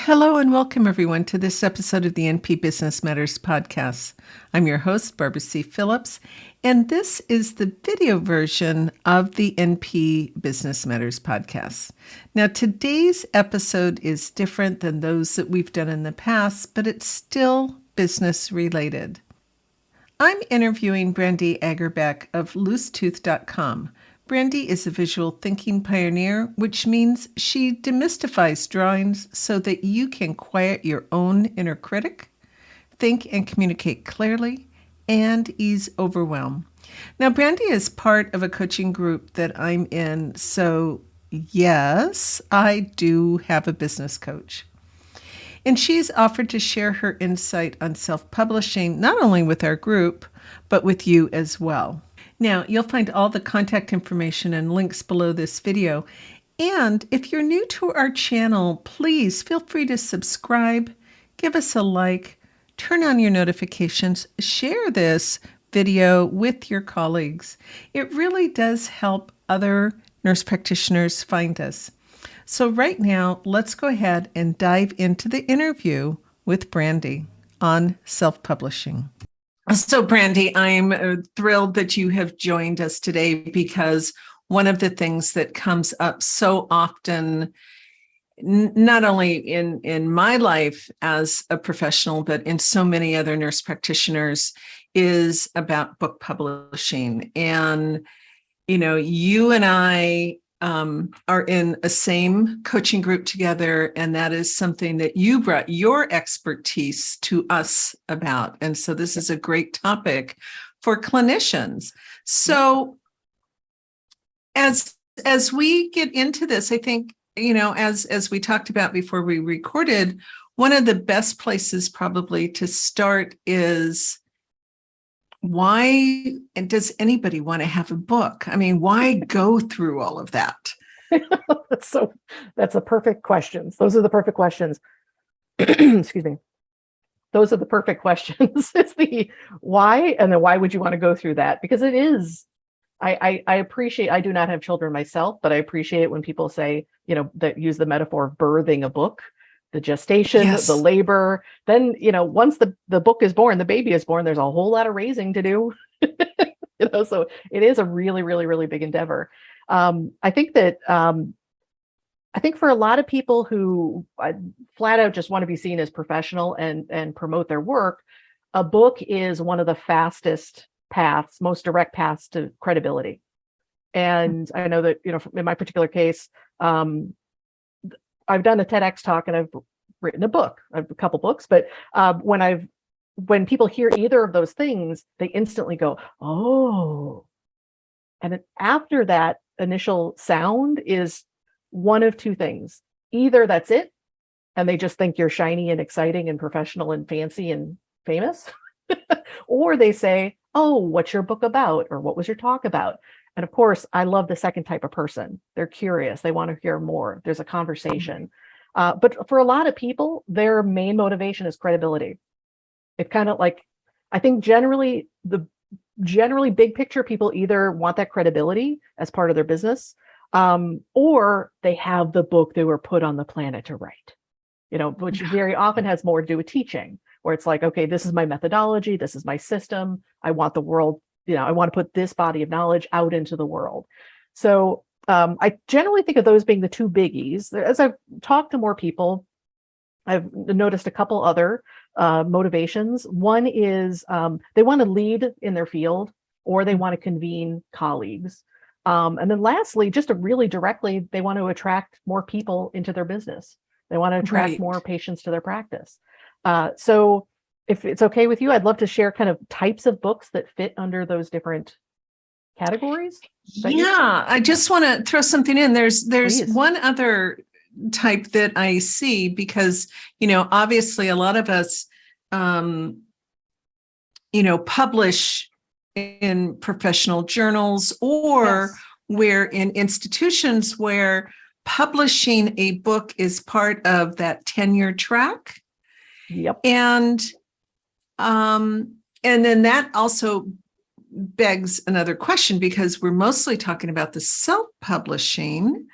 Hello and welcome everyone to this episode of the NP Business Matters podcast. I'm your host, Barbara C. Phillips, and this is the video version of the NP Business Matters podcast. Now, today's episode is different than those that we've done in the past, but it's still business related. I'm interviewing Brandy Agerbeck of loosetooth.com. Brandy is a visual thinking pioneer, which means she demystifies drawings so that you can quiet your own inner critic, think and communicate clearly, and ease overwhelm. Now, Brandy is part of a coaching group that I'm in, so yes, I do have a business coach. And she's offered to share her insight on self-publishing, not only with our group, but with you as well. Now, you'll find all the contact information and links below this video. And if you're new to our channel, please feel free to subscribe, give us a like, turn on your notifications, share this video with your colleagues. It really does help other nurse practitioners find us. So right now, let's go ahead and dive into the interview with Brandy on self-publishing. So, Brandy, I'm thrilled that you have joined us today because one of the things that comes up so often, not only in my life as a professional, but in so many other nurse practitioners, is about book publishing. And, you and I are in a same coaching group together, and that is something that you brought your expertise to us about. And so this is a great topic for clinicians. So as we get into this, I think, as we talked about before we recorded, one of the best places probably to start is, why does anybody want to have a book? I mean, why go through all of that? That's a perfect questions. Those are the perfect questions. Excuse me. Those are the perfect questions. It's the why, and then why would you want to go through that? Because it is, I appreciate, I do not have children myself, but I appreciate when people say, that use the metaphor of birthing a book. The gestation, Yes. the labor, then, once the book is born, the baby is born, there's a whole lot of raising to do, so it is a really, really, really big endeavor. I think for a lot of people who flat out just want to be seen as professional and promote their work, a book is one of the fastest paths, most direct paths to credibility. And I know that, in my particular case, I've done a TEDx talk and I've written a book. I have a couple books, but when people hear either of those things, they instantly go, "Oh!" And then after that initial sound is one of two things: either that's it, and they just think you're shiny and exciting and professional and fancy and famous, or they say, "Oh, what's your book about?" or "What was your talk about?" And of course, I love the second type of person. They're curious. They want to hear more. There's a conversation. But for a lot of people, their main motivation is credibility. It's kind of like, I think generally big picture people either want that credibility as part of their business, or they have the book they were put on the planet to write, which very often has more to do with teaching, where it's like, okay, this is my methodology. This is my system. I want the world, I want to put this body of knowledge out into the world. So I generally think of those being the two biggies. As I've talked to more people, I've noticed a couple other motivations. One is they want to lead in their field, or they want to convene colleagues. And then lastly, just to really directly, they want to attract more people into their business. They want to attract more patients to their practice. So if it's okay with you, I'd love to share kind of types of books that fit under those different categories. Yeah, I just want to throw something in. There's Please. One other type that I see, because, obviously a lot of us, publish in professional journals, or we're in institutions where publishing a book is part of that tenure track. Yep. And then that also begs another question, because we're mostly talking about the self-publishing,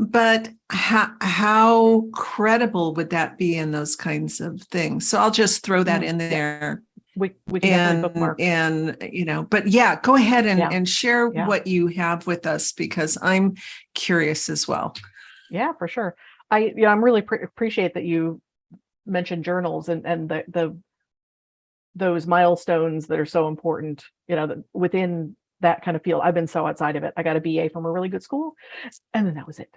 But how credible would that be in those kinds of things? So I'll just throw that in Yeah. there. We can definitely bookmark. And but yeah, go ahead Yeah. and share Yeah. what you have with us, because I'm curious as well. Yeah, for sure. I'm really appreciate that you mentioned journals and those milestones that are so important, within that kind of field. I've been so outside of it. I got a BA from a really good school, and then that was it.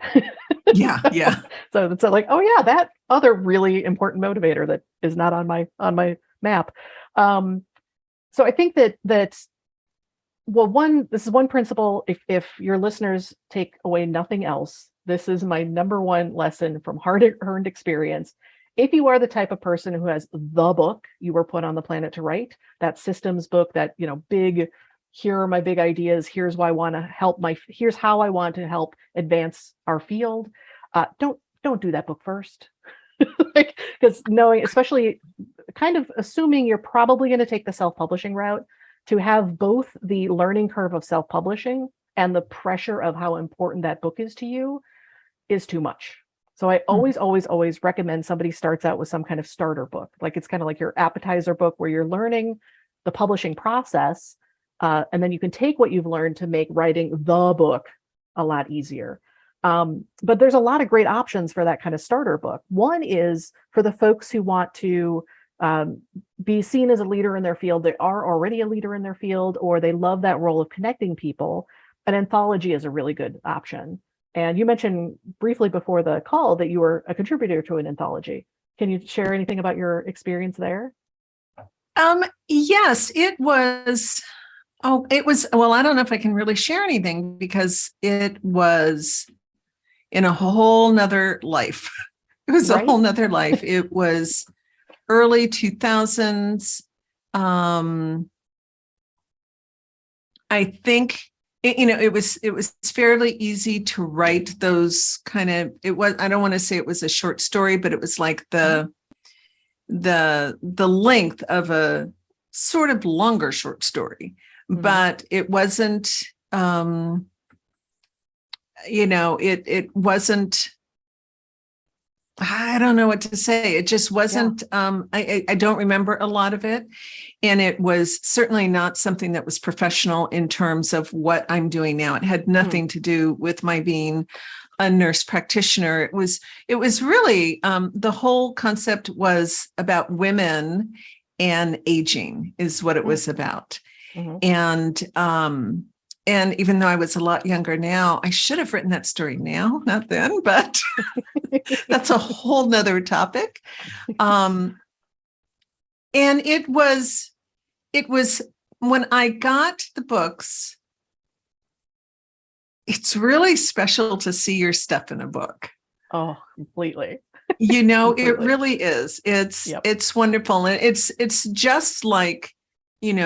Yeah, yeah. So it's like, oh yeah, that other really important motivator that is not on my map. So I think that well, this is one principle. If your listeners take away nothing else, this is my number one lesson from hard-earned experience. If you are the type of person who has the book you were put on the planet to write, that systems book, that big, here are my big ideas, here's why I want to help here's how I want to help advance our field. Don't do that book first. Because knowing, especially kind of assuming you're probably going to take the self-publishing route, to have both the learning curve of self-publishing and the pressure of how important that book is to you is too much. So I always recommend somebody starts out with some kind of starter book. Like, it's kind of like your appetizer book where you're learning the publishing process, and then you can take what you've learned to make writing the book a lot easier. But there's a lot of great options for that kind of starter book. One is for the folks who want to be seen as a leader in their field. They are already a leader in their field, or they love that role of connecting people. An anthology is a really good option. And you mentioned briefly before the call that you were a contributor to an anthology. Can you share anything about your experience there? Yes, it was. Well, I don't know if I can really share anything, because it was in a whole nother life. It was a whole nother life. It was early 2000s. I think it was fairly easy to write those kind of, I don't want to say it was a short story, but it was like the length of a sort of longer short story, but it wasn't, it wasn't, I don't know what to say. It just wasn't, I don't remember a lot of it. And it was certainly not something that was professional in terms of what I'm doing now. It had nothing to do with my being a nurse practitioner. It was really, the whole concept was about women and aging is what it was about. And even though I was a lot younger now, I should have written that story now, not then, but that's a whole nother topic. And it was when I got the books, it's really special to see your stuff in a book. Oh, completely. Completely. It really is. It's wonderful. And it's just like,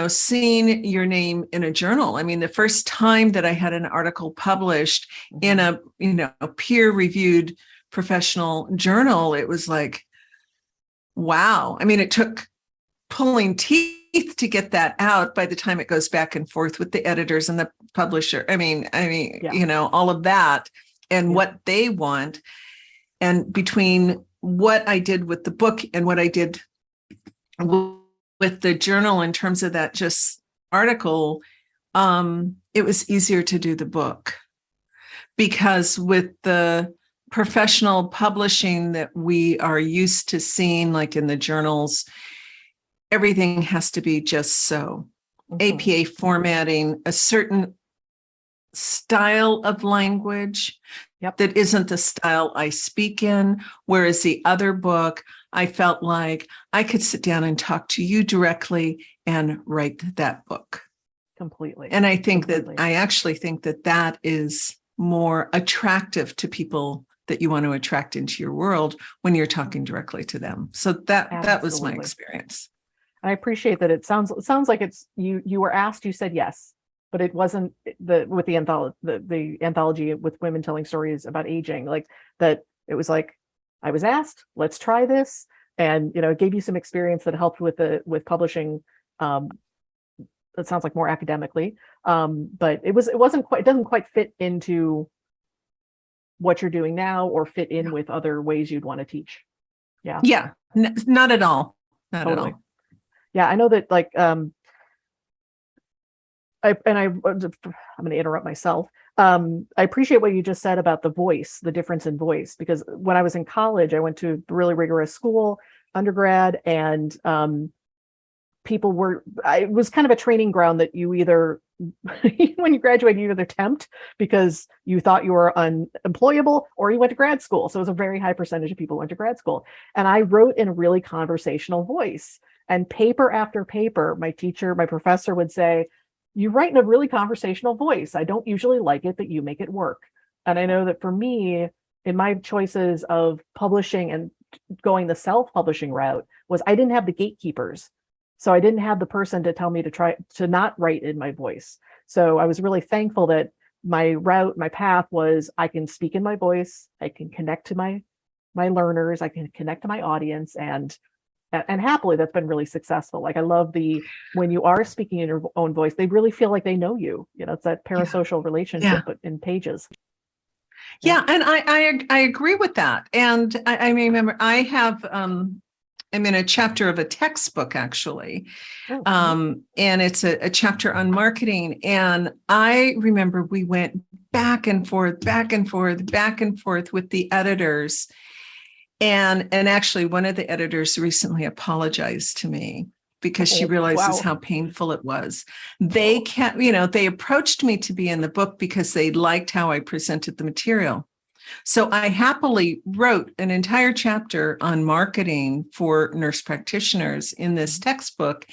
seeing your name in a journal. I mean, the first time that I had an article published in a, peer-reviewed professional journal, it was like, wow. I mean, it took pulling teeth to get that out by the time it goes back and forth with the editors and the publisher. I mean, all of that and what they want. And between what I did with the book and what I did with the journal in terms of that just article, it was easier to do the book, because with the professional publishing that we are used to seeing, like in the journals, everything has to be just so. APA formatting, a certain style of language that isn't the style I speak in. Whereas the other book, I felt like I could sit down and talk to you directly and write that book. Completely. And I think I actually think that is more attractive to people that you want to attract into your world when you're talking directly to them. So that was my experience. I appreciate that. It sounds like it's you were asked, you said yes, but it wasn't with the anthology with women telling stories about aging, like that. It was like, I was asked, let's try this, and it gave you some experience that helped with publishing. It sounds like more academically, but it doesn't quite fit into what you're doing now or fit in with other ways you'd want to teach. Yeah. Yeah. Not at all. Not Totally. at all. Yeah. I know that like, I'm going to interrupt myself. I appreciate what you just said about the voice, the difference in voice, because when I was in college, I went to really rigorous school, undergrad, and it was kind of a training ground that you either, when you graduate, you either tempt because you thought you were unemployable, or you went to grad school. So it was a very high percentage of people went to grad school. And I wrote in a really conversational voice, and paper after paper, my professor would say, you write in a really conversational voice. I don't usually like it, but you make it work. And I know that for me, in my choices of publishing and going the self-publishing route, was I didn't have the gatekeepers. So I didn't have the person to tell me to try to not write in my voice. So I was really thankful that my path was, I can speak in my voice, I can connect to my learners, I can connect to my audience, and happily that's been really successful. Like I love when you are speaking in your own voice, they really feel like they know you. It's that parasocial relationship, but in pages. Yeah. And I agree with that. And I remember I have, I'm in a chapter of a textbook actually. And it's a chapter on marketing. And I remember we went back and forth with the editors. And actually one of the editors recently apologized to me because she realizes how painful it was. They they approached me to be in the book because they liked how I presented the material. So I happily wrote an entire chapter on marketing for nurse practitioners in this textbook.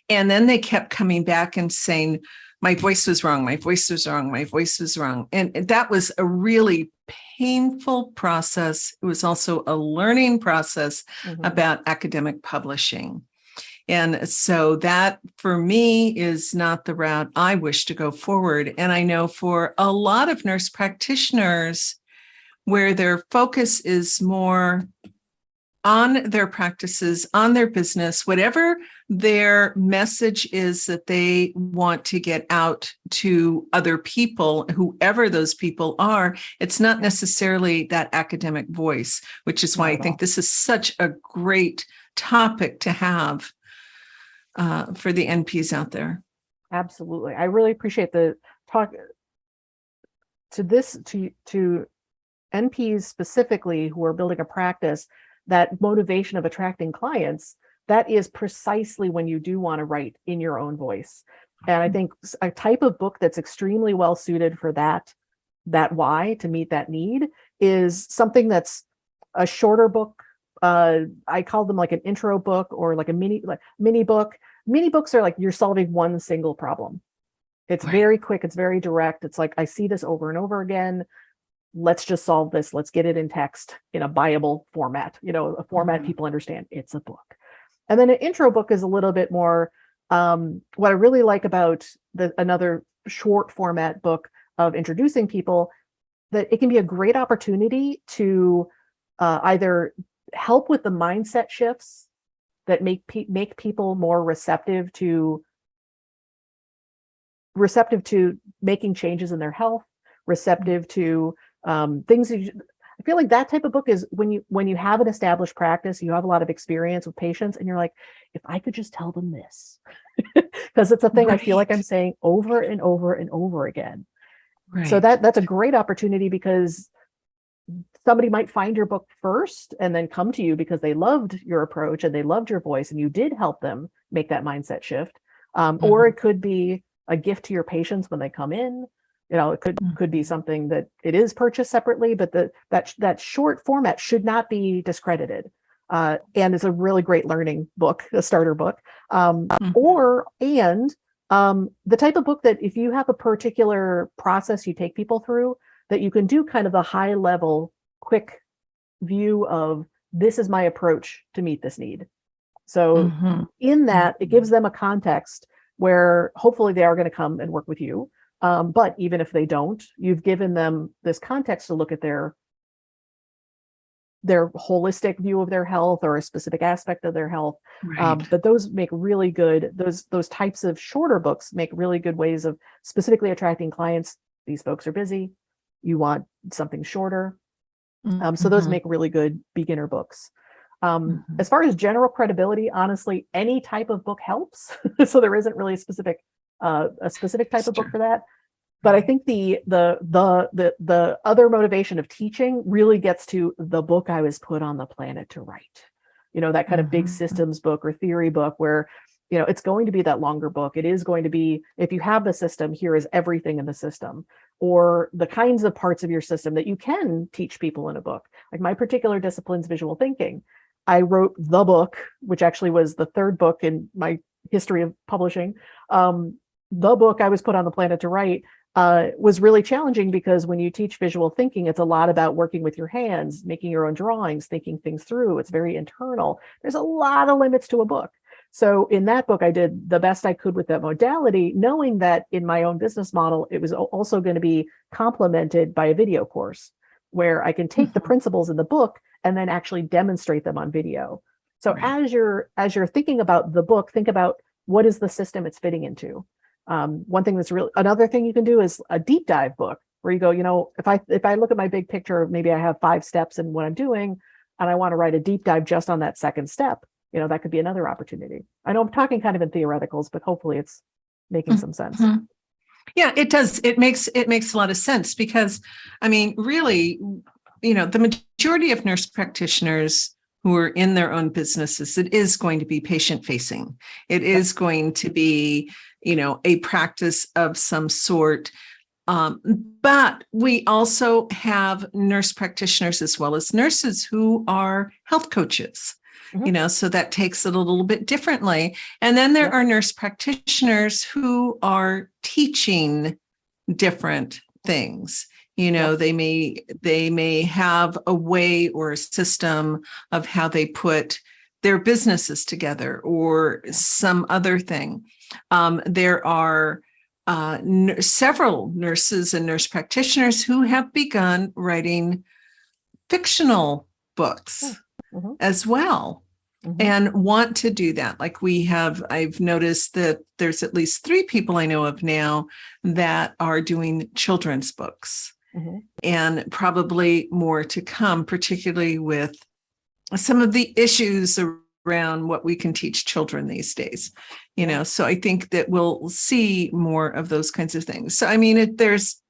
And then they kept coming back and saying, my voice was wrong, my voice was wrong, my voice was wrong. And that was a really painful process. It was also a learning process about academic publishing. And so that for me is not the route I wish to go forward. And I know for a lot of nurse practitioners, where their focus is more on their practices, on their business, whatever their message is that they want to get out to other people, whoever those people are, it's not necessarily that academic voice, which is why I think this is such a great topic to have for the NPs out there. Absolutely. I really appreciate the talk to NPs specifically who are building a practice. That motivation of attracting clients, that is precisely when you do want to write in your own voice. And I think a type of book that's extremely well suited for that why, to meet that need, is something that's a shorter book. I call them like an intro book or like a mini book. Mini books are like you're solving one single problem. It's very quick. It's very direct. It's like, I see this over and over again. Let's just solve this. Let's get it in text in a buyable format, a format people understand. It's a book. And then an intro book is a little bit more, what I really like about another short format book of introducing people, that it can be a great opportunity to either help with the mindset shifts that make people more receptive to making changes in their health, receptive to things. I feel like that type of book is when you have an established practice, you have a lot of experience with patients, and you're like, if I could just tell them this, because it's a thing I feel like I'm saying over and over and over again. So that's a great opportunity, because somebody might find your book first and then come to you because they loved your approach and they loved your voice and you did help them make that mindset shift. Or it could be a gift to your patients when they come in. It could be something that it is purchased separately, but that short format should not be discredited. And it's a really great learning book, a starter book. The type of book that if you have a particular process you take people through, that you can do kind of a high level, quick view of, this is my approach to meet this need. So in that, it gives them a context where hopefully they are going to come and work with you. But even if they don't, you've given them this context to look at their holistic view of their health or a specific aspect of their health. But those make really good, those types of shorter books make really good ways of specifically attracting clients. These folks are busy. you want something shorter. So those make really good beginner books. As far as general credibility, honestly, any type of book helps. So there isn't really a specific type of book for that. But I think the other motivation of teaching really gets to the book I was put on the planet to write. That kind of big systems book or theory book where, it's going to be that longer book. It is going to be, if you have the system, here is everything in the system, or the kinds of parts of your system that you can teach people in a book. Like my particular discipline's visual thinking. I wrote the book, which actually was the third book in my history of publishing. The book I was put on the planet to write was really challenging because when you teach visual thinking, it's a lot about working with your hands, making your own drawings, thinking things through. It's very internal. There's a lot of limits to a book. So in that book, I did the best I could with that modality, knowing that in my own business model, it was also going to be complemented by a video course where I can take the principles in the book and then actually demonstrate them on video. So as you're thinking about the book, think about what is the system it's fitting into. One thing that's really, another thing you can do is a deep dive book where you go, if I look at my big picture, maybe I have 5 steps in what I'm doing, and I want to write a deep dive just on that second step. That could be another opportunity. I know I'm talking kind of in theoreticals, but hopefully it's making some sense. Yeah, it does. It makes a lot of sense because, I mean, really, the majority of nurse practitioners who are in their own businesses, it is going to be patient facing. It is going to be, a practice of some sort. But we also have nurse practitioners as well as nurses who are health coaches. So that takes it a little bit differently. And then there are nurse practitioners who are teaching different things. They may have a way or a system of how they put their businesses together or some other thing. There are several nurses and nurse practitioners who have begun writing fictional books as well. And want to do that. Like I've noticed that there's at least 3 people I know of now that are doing children's books and probably more to come, particularly with some of the issues around what we can teach children these days, so I think that we'll see more of those kinds of things. So, I mean, there's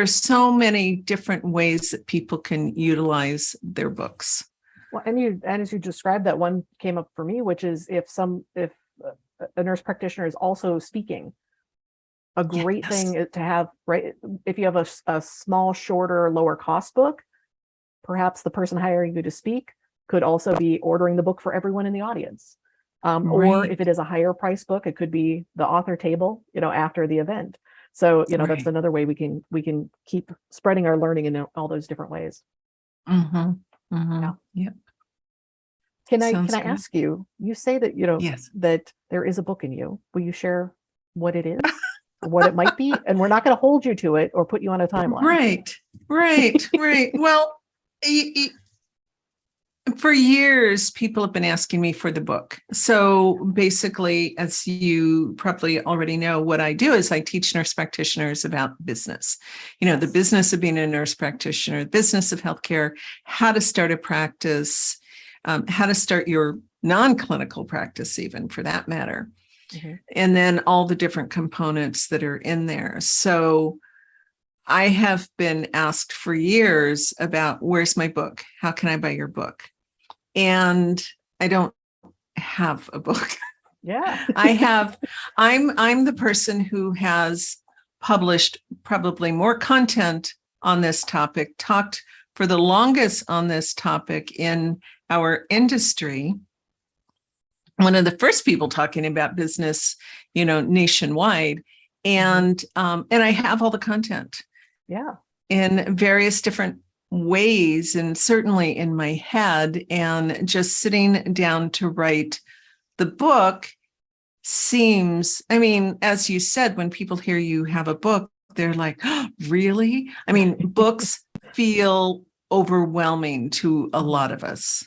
so many different ways that people can utilize their books. Well, and as you described, that one came up for me, which is if a nurse practitioner is also speaking, a great thing to have, right? If you have a small, shorter, lower cost book, perhaps the person hiring you to speak could also be ordering the book for everyone in the audience. Or if it is a higher price book, it could be the author table, after the event. So, that's another way we can keep spreading our learning in all those different ways. Yeah. Can I ask you? You say that that there is a book in you. Will you share what it is, or what it might be? And we're not going to hold you to it or put you on a timeline. Right. Well, for years, people have been asking me for the book. So basically, as you probably already know, what I do is I teach nurse practitioners about business. The business of being a nurse practitioner, the business of healthcare, how to start a practice, how to start your non-clinical practice, even for that matter. And then all the different components that are in there. So I have been asked for years about, where's my book? How can I buy your book? And I don't have a book. I'm the person who has published probably more content on this topic, talked for the longest on this topic in our industry. One of the first people talking about business, nationwide. And I have all the content. In various different ways, and certainly in my head, and just sitting down to write the book seems, I mean, as you said, when people hear you have a book, they're like, oh, really? I mean, books feel overwhelming to a lot of us.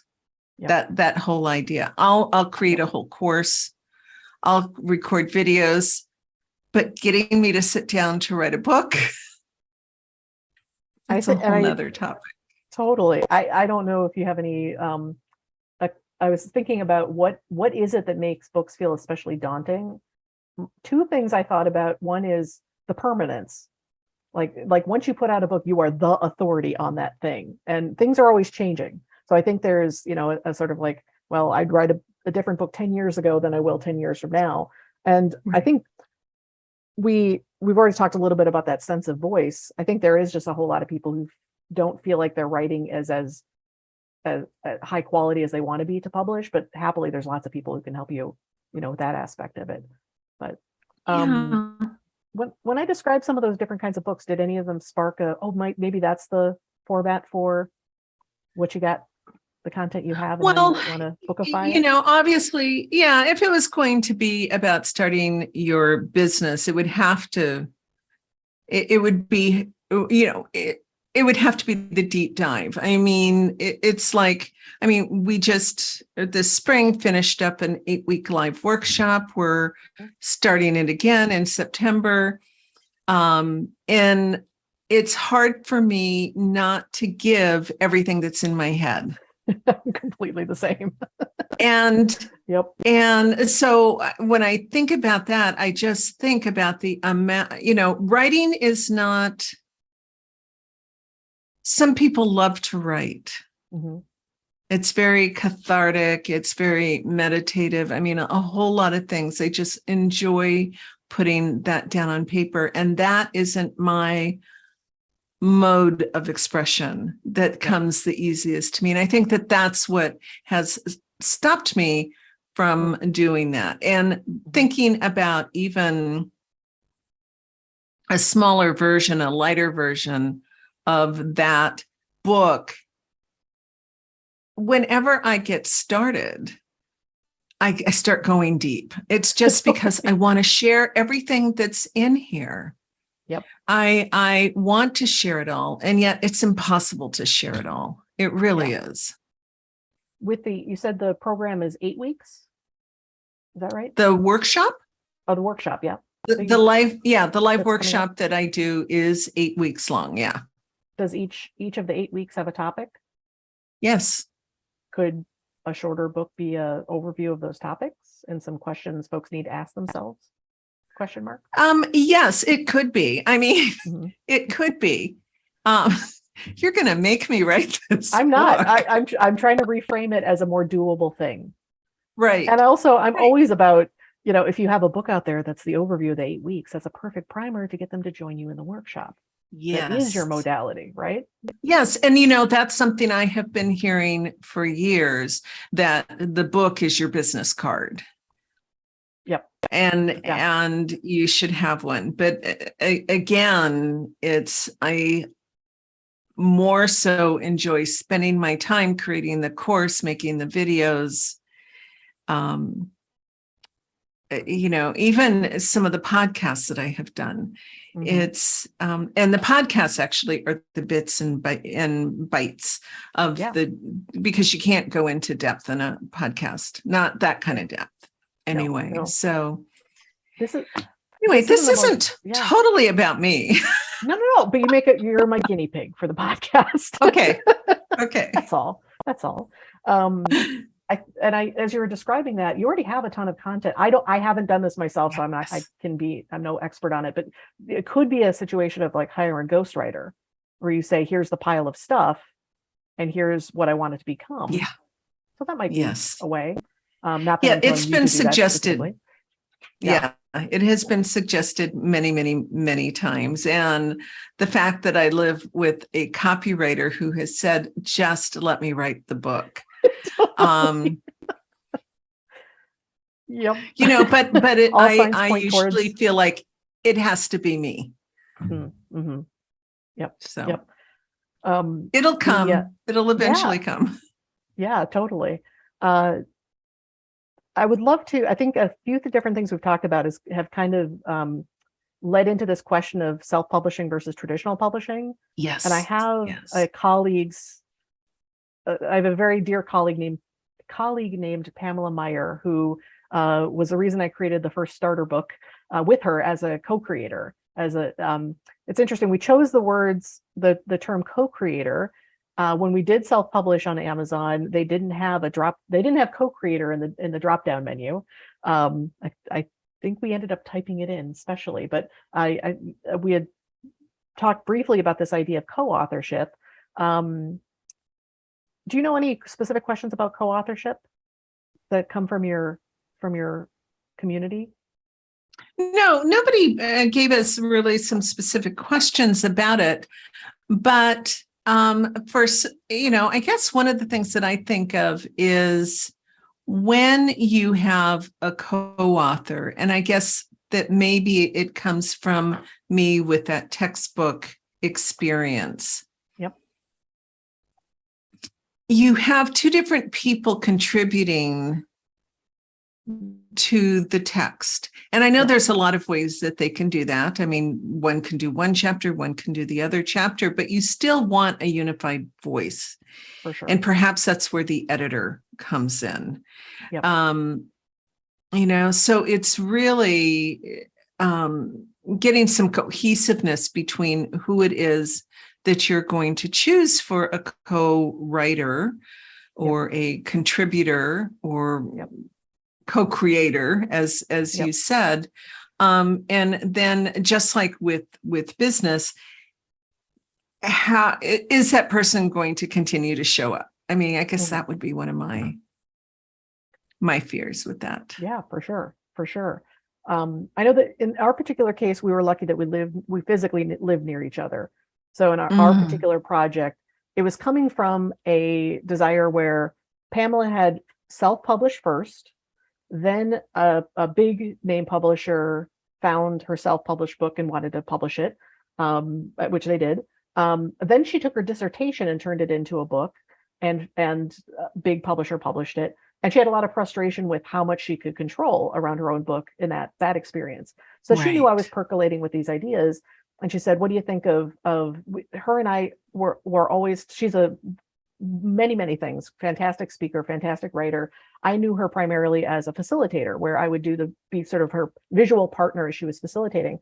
That whole idea. I'll create a whole course, I'll record videos, but getting me to sit down to write a book It's a whole nother topic. Totally. I don't know if you have any, I was thinking about what is it that makes books feel especially daunting? Two things I thought about. One is the permanence. Like once you put out a book, you are the authority on that thing, and things are always changing. So I think there's, a sort of like, well, I'd write a different book 10 years ago than I will 10 years from now. And I think we've already talked a little bit about that sense of voice. I think there is just a whole lot of people who don't feel like they're writing as high quality as they want to be to publish, but happily there's lots of people who can help you, with that aspect of it. But when I describe some of those different kinds of books, did any of them spark maybe that's the format for what you got, the content you have, and well, then you want to bookify it? Obviously, yeah, if it was going to be about starting your business, it would have to, it would be, it would have to be the deep dive. I mean, we just this spring finished up an 8-week live workshop. We're starting it again in September. And it's hard for me not to give everything that's in my head. I'm completely the same. And yep. And so when I think about that, I just think about the amount, writing is not, some people love to write. Mm-hmm. It's very cathartic. It's very meditative. I mean, a whole lot of things. They just enjoy putting that down on paper. And that isn't my mode of expression that comes the easiest to me. And I think that that's what has stopped me from doing that. And thinking about even a smaller version, a lighter version of that book, whenever I get started, I start going deep. It's just because I want to share everything that's in here. Yep. I want to share it all, and yet it's impossible to share it all. It really is. You said the program is 8 weeks. Is that right? The workshop? Oh, the workshop. Yeah. The live workshop that I do is 8 weeks long. Yeah. Does each of the 8 weeks have a topic? Yes. Could a shorter book be an overview of those topics and some questions folks need to ask themselves? Question mark? Yes, it could be. I mean, It could be. You're going to make me write this. I'm not. I'm trying to reframe it as a more doable thing. Right. And I'm always about, if you have a book out there that's the overview of the 8 weeks, that's a perfect primer to get them to join you in the workshop. Yes. That is your modality, right? Yes. And, that's something I have been hearing for years, that the book is your business card. Yep. And you should have one. But again, I more so enjoy spending my time creating the course, making the videos. Even some of the podcasts that I have done, it's and the podcasts actually are the bits and bites of because you can't go into depth in a podcast, not that kind of depth anyway. No. So this isn't totally about me. No, but you're my guinea pig for the podcast. Okay. That's all. As you were describing that, you already have a ton of content. I haven't done this myself, so I'm no expert on it, but it could be a situation of like hire a ghostwriter where you say, here's the pile of stuff and here's what I want it to become. Yeah. So that might be a way. Not that it's been suggested. Yeah, it has been suggested many, many, many times. And the fact that I live with a copywriter who has said, just let me write the book. Yep. But I usually feel like it has to be me. Mm-hmm. Yep. So yep. It'll come. It'll eventually come. Yeah, totally. I would love to. I think a few different things we've talked about have kind of led into this question of self-publishing versus traditional publishing. Yes. And I have I have a very dear colleague named Pamela Meyer, who was the reason I created the first starter book with her as a co-creator. as a it's interesting. We chose the term co-creator. When we did self-publish on Amazon, they didn't have co-creator in the drop-down menu. I think we ended up typing it in specially, but we had talked briefly about this idea of co-authorship. Do you know any specific questions about co-authorship that come from your community? No, nobody gave us really some specific questions about it. But first, I guess one of the things that I think of is when you have a co-author, and I guess that maybe it comes from me with that textbook experience. Yep. You have two different people contributing to the text. And I know there's a lot of ways that they can do that. I mean, one can do one chapter, one can do the other chapter, but you still want a unified voice. For sure. And perhaps that's where the editor comes in. Yep. So it's really getting some cohesiveness between who it is that you're going to choose for a co-writer or a contributor or co-creator, as you said. And then just like with business, how is that person going to continue to show up? I mean, I guess that would be one of my fears with that. Yeah, for sure. I know that in our particular case, we were lucky that we physically live near each other. So in our particular project, it was coming from a desire where Pamela had self-published first, then a big name publisher found her self-published book and wanted to publish it, which they did. Then she took her dissertation and turned it into a book, and a big publisher published it. And she had a lot of frustration with how much she could control around her own book in that experience. So she knew I was percolating with these ideas. And she said, what do you think of her and I were always, she's a many things, fantastic speaker, fantastic writer. I knew her primarily as a facilitator, where I would be sort of her visual partner as she was facilitating.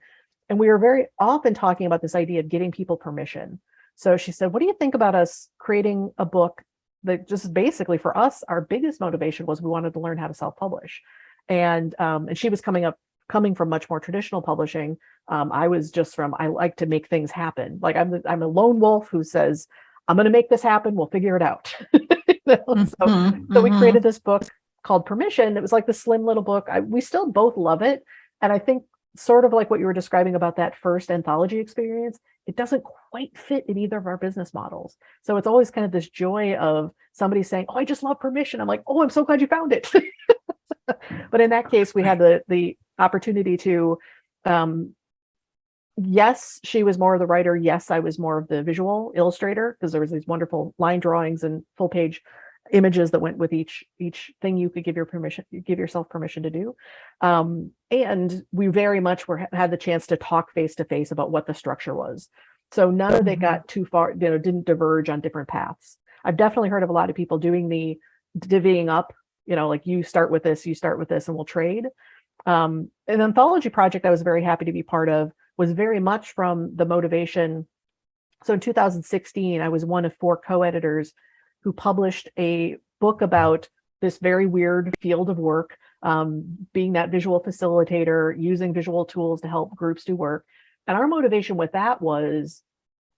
And we were very often talking about this idea of getting people permission. So she said, what do you think about us creating a book that just basically, for us, our biggest motivation was we wanted to learn how to self-publish. And she was coming from much more traditional publishing. I was just I like to make things happen. Like I'm a lone wolf who says, I'm going to make this happen. We'll figure it out. So we created this book called Permission. It was like the slim little book. We still both love it. And I think sort of like what you were describing about that first anthology experience, it doesn't quite fit in either of our business models. So it's always kind of this joy of somebody saying, oh, I just love Permission. I'm like, oh, I'm so glad you found it. But in that case, we had the opportunity to, yes, she was more of the writer. Yes, I was more of the visual illustrator, because there was these wonderful line drawings and full page images that went with each thing you could give yourself permission to do. And we very much had the chance to talk face to face about what the structure was. So none of it got too far, didn't diverge on different paths. I've definitely heard of a lot of people doing the divvying up, like you start with this, and we'll trade. An anthology project I was very happy to be part of was very much from the motivation. So in 2016, I was one of 4 co-editors who published a book about this very weird field of work, being that visual facilitator, using visual tools to help groups do work. And our motivation with that was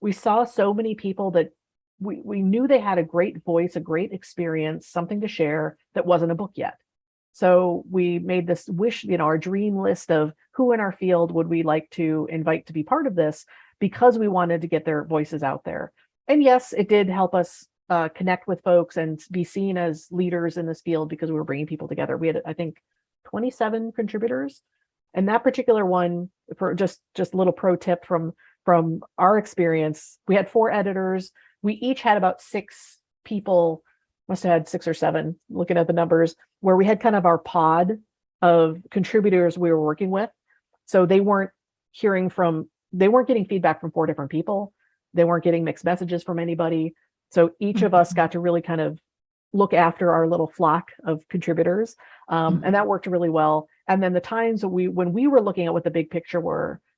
we saw so many people that we knew they had a great voice, a great experience, something to share that wasn't a book yet. So we made this wish, our dream list of who in our field would we like to invite to be part of this, because we wanted to get their voices out there. And yes, it did help us connect with folks and be seen as leaders in this field, because we were bringing people together. We had, I think, 27 contributors. And that particular one, for just a little pro tip from our experience, we had 4 editors. We each had about 6 people, must have had 6 or 7, looking at the numbers, where we had kind of our pod of contributors we were working with. So they weren't getting feedback from 4 different people. They weren't getting mixed messages from anybody. So each of us got to really kind of look after our little flock of contributors. And that worked really well. And then the times when we were looking at what the big picture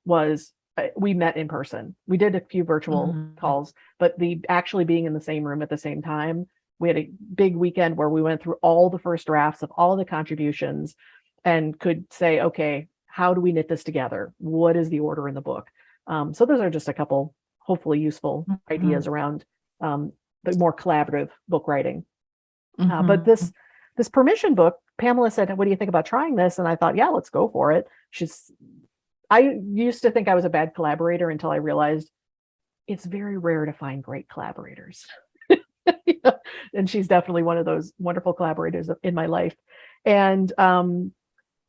was we met in person. We did a few virtual calls, but the actually being in the same room at the same time, we had a big weekend where we went through all the first drafts of all the contributions and could say, okay, how do we knit this together? What is the order in the book? So those are just a couple hopefully useful ideas around the more collaborative book writing. But this permission book, Pamela said, what do you think about trying this? And I thought, yeah, let's go for it. I used to think I was a bad collaborator until I realized it's very rare to find great collaborators. And she's definitely one of those wonderful collaborators in my life. And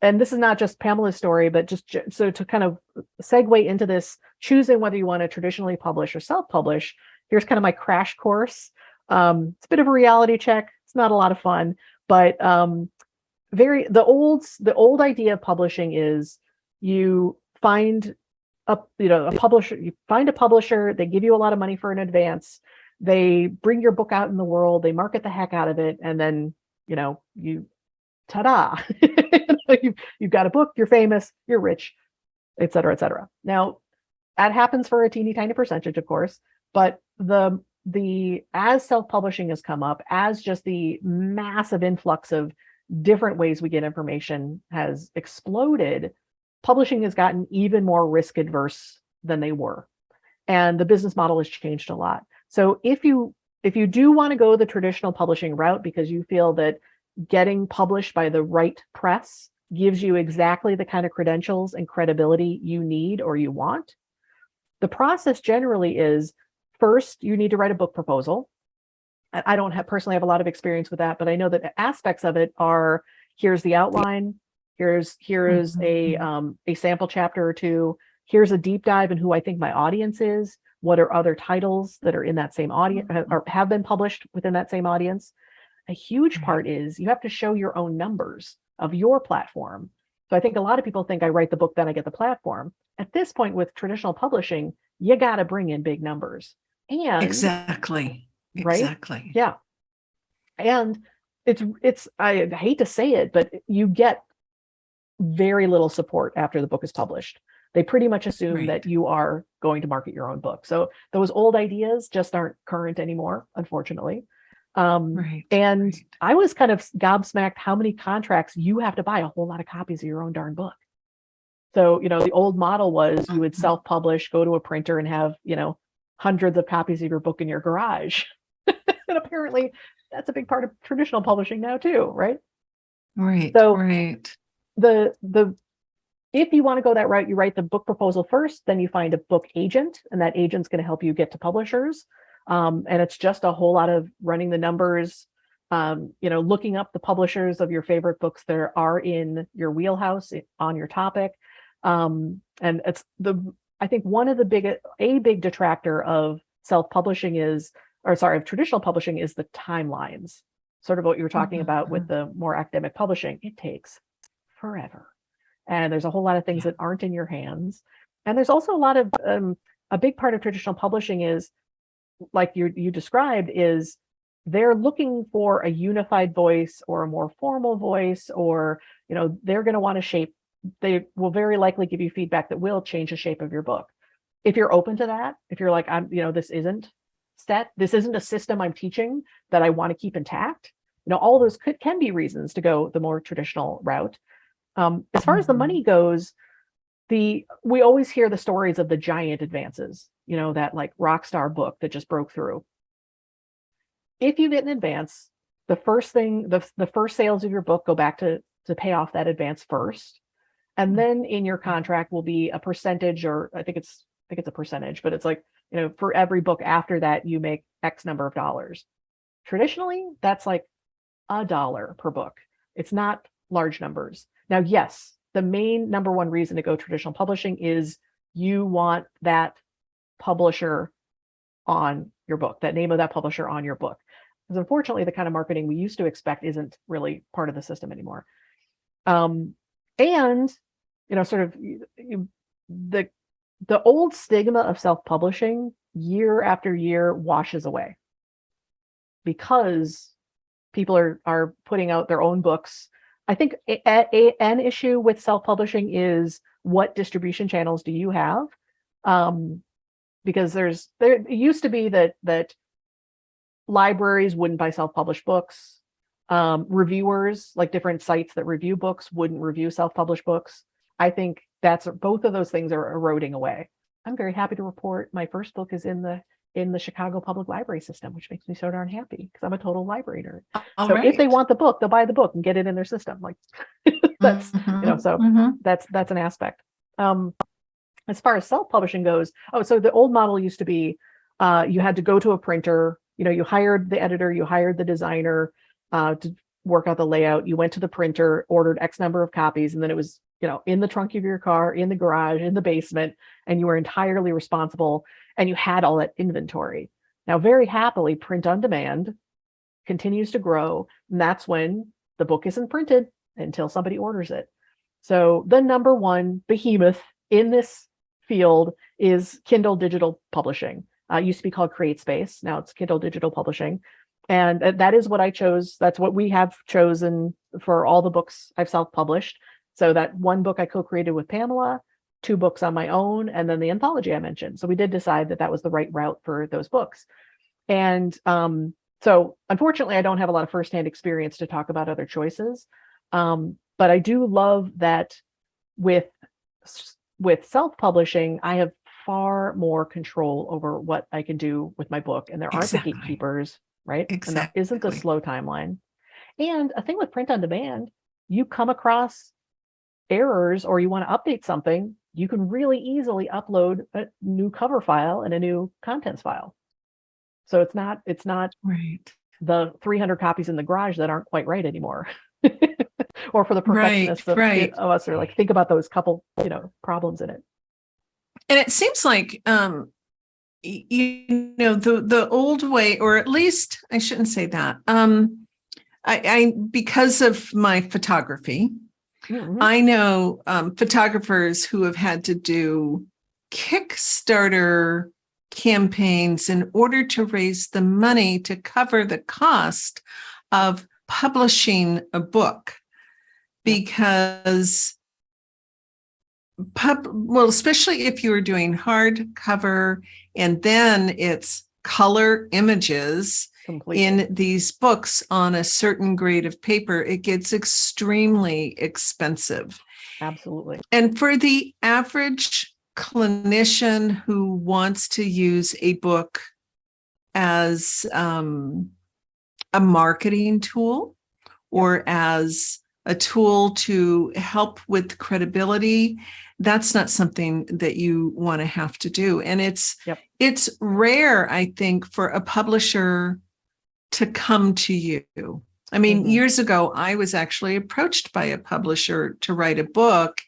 this is not just Pamela's story, but just so to kind of segue into this, choosing whether you want to traditionally publish or self-publish, here's kind of my crash course. It's a bit of a reality check. It's not a lot of fun, but the old idea of publishing is you find a publisher, you find a publisher, they give you a lot of money for an advance, they bring your book out in the world, they market the heck out of it, and then you ta-da. You've got a book, you're famous, you're rich, et cetera, et cetera. Now, that happens for a teeny tiny percentage, of course, but as self-publishing has come up, as just the massive influx of different ways we get information has exploded, publishing has gotten even more risk adverse than they were. And the business model has changed a lot. So if you do want to go the traditional publishing route because you feel that getting published by the right press gives you exactly the kind of credentials and credibility you need or you want, the process generally is, first, you need to write a book proposal. I don't personally have a lot of experience with that, but I know that aspects of it are, here's the outline, here's a sample chapter or two, here's a deep dive in who I think my audience is, what are other titles that are in that same audience or have been published within that same audience. A huge part is you have to show your own numbers of your platform. So I think a lot of people think I write the book, then I get the platform. At this point with traditional publishing, you got to bring in big numbers. And exactly. Yeah. And it's I hate to say it, but you get very little support after the book is published. They pretty much assume that you are going to market your own book. So those old ideas just aren't current anymore, unfortunately. And I was kind of gobsmacked how many contracts you have to buy a whole lot of copies of your own darn book. So, the old model was you would self-publish, go to a printer and have, hundreds of copies of your book in your garage. And apparently that's a big part of traditional publishing now too, right? So if you want to go that route, you write the book proposal first, then you find a book agent, and that agent's going to help you get to publishers. And it's just a whole lot of running the numbers, looking up the publishers of your favorite books that are in your wheelhouse on your topic. And it's I think one of the big detractor of self-publishing of traditional publishing is the timelines, sort of what you were talking about with the more academic publishing. It takes forever. And there's a whole lot of things that aren't in your hands. And there's also a lot of, a big part of traditional publishing is, like you described, is they're looking for a unified voice or a more formal voice, or, they're going to want to shape, they will very likely give you feedback that will change the shape of your book. If you're open to that, if you're like, this isn't a system I'm teaching that I want to keep intact, all those can be reasons to go the more traditional route. As far as the money goes, we always hear the stories of the giant advances, that like rock star book that just broke through. If you get an advance, the first sales of your book go back to pay off that advance first. And then in your contract will be a percentage, or I think it's a percentage, but it's like, for every book after that, you make X number of dollars. Traditionally, that's like $1 per book. It's not large numbers. Now, yes, the main number one reason to go traditional publishing is you want that publisher on your book, that name of that publisher on your book. Because unfortunately, the kind of marketing we used to expect isn't really part of the system anymore. And, sort of the old stigma of self-publishing year after year washes away because people are putting out their own books. I think an issue with self-publishing is, what distribution channels do you have? Because there it used to be that libraries wouldn't buy self-published books. Reviewers, like different sites that review books, wouldn't review self-published books. I think both of those things are eroding away. I'm very happy to report my first book is in the Chicago Public Library system, which makes me so darn happy because I'm a total library nerd. All so right. if they want the book, they'll buy the book and get it in their system. Like that's that's an aspect. As far as self-publishing goes, so the old model used to be you had to go to a printer, you hired the editor, you hired the designer to work out the layout, you went to the printer, ordered X number of copies, and then it was, in the trunk of your car, in the garage, in the basement, and you were entirely responsible, and you had all that inventory. Now, very happily, print on demand continues to grow, and that's when the book isn't printed until somebody orders it. So the number one behemoth in this field is Kindle digital publishing. It used to be called CreateSpace. Now it's Kindle digital publishing. And that is what I chose. That's what we have chosen for all the books I've self-published. So that one book I co-created with Pamela, 2 books on my own, and then the anthology I mentioned. So we did decide that was the right route for those books. And so unfortunately, I don't have a lot of firsthand experience to talk about other choices. But I do love that with self-publishing, I have far more control over what I can do with my book. And there aren't the gatekeepers, right? Exactly. And there isn't the slow timeline. And a thing with print on demand, you come across errors or you want to update something, you can really easily upload a new cover file and a new contents file. So it's not right. the 300 copies in the garage that aren't quite right anymore. Or for the perfectionists of us are like, think about those couple, problems in it. And it seems like, the old way, or at least I shouldn't say that. I because of my photography, I know photographers who have had to do Kickstarter campaigns in order to raise the money to cover the cost of publishing a book, because especially if you were doing hardcover and then it's color images in these books on a certain grade of paper, it gets extremely expensive. Absolutely. And for the average clinician who wants to use a book as a marketing tool or as a tool to help with credibility, that's not something that you want to have to do. And it's rare, I think, for a publisher to come to you. I mean, years ago, I was actually approached by a publisher to write a book,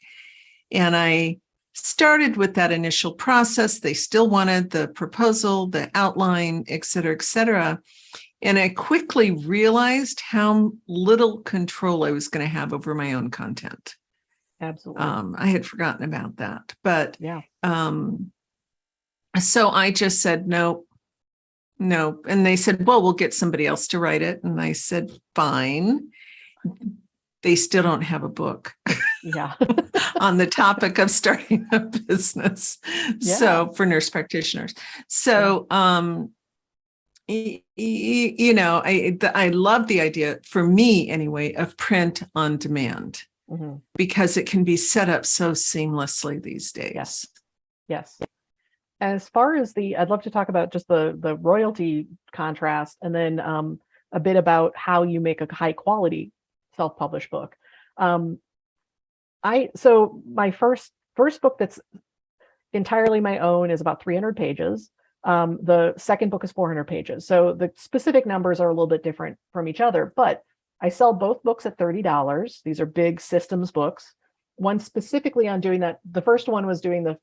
and I started with that initial process. They still wanted the proposal, the outline, et cetera, et cetera. And I quickly realized how little control I was going to have over my own content. Absolutely. I had forgotten about that. But so I just said, no. And they said, well, we'll get somebody else to write it. And I said, fine. They still don't have a book on the topic of starting a business. So for nurse practitioners. So, I love the idea, for me anyway, of print on demand, because it can be set up so seamlessly these days. Yes. As far as I'd love to talk about just the royalty contrast, and then a bit about how you make a high quality self-published book. So my first book that's entirely my own is about 300 pages. The second book is 400 pages. So the specific numbers are a little bit different from each other, but I sell both books at $30. These are big systems books. One specifically on doing that. The first one was doing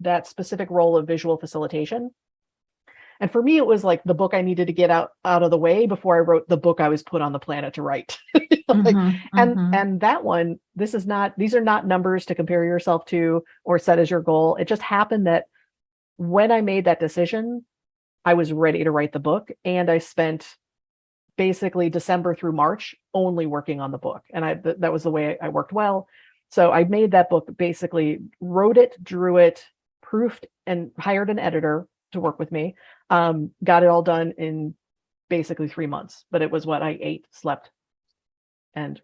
that specific role of visual facilitation. And for me, it was like the book I needed to get out of the way before I wrote the book I was put on the planet to write. And that one, these are not numbers to compare yourself to or set as your goal. It just happened that when I made that decision, I was ready to write the book, and I spent basically December through March only working on the book. And that was the way I worked well. So I made that book, basically wrote it, drew it, proofed, and hired an editor to work with me. Got it all done in basically 3 months, but it was what I ate, slept, and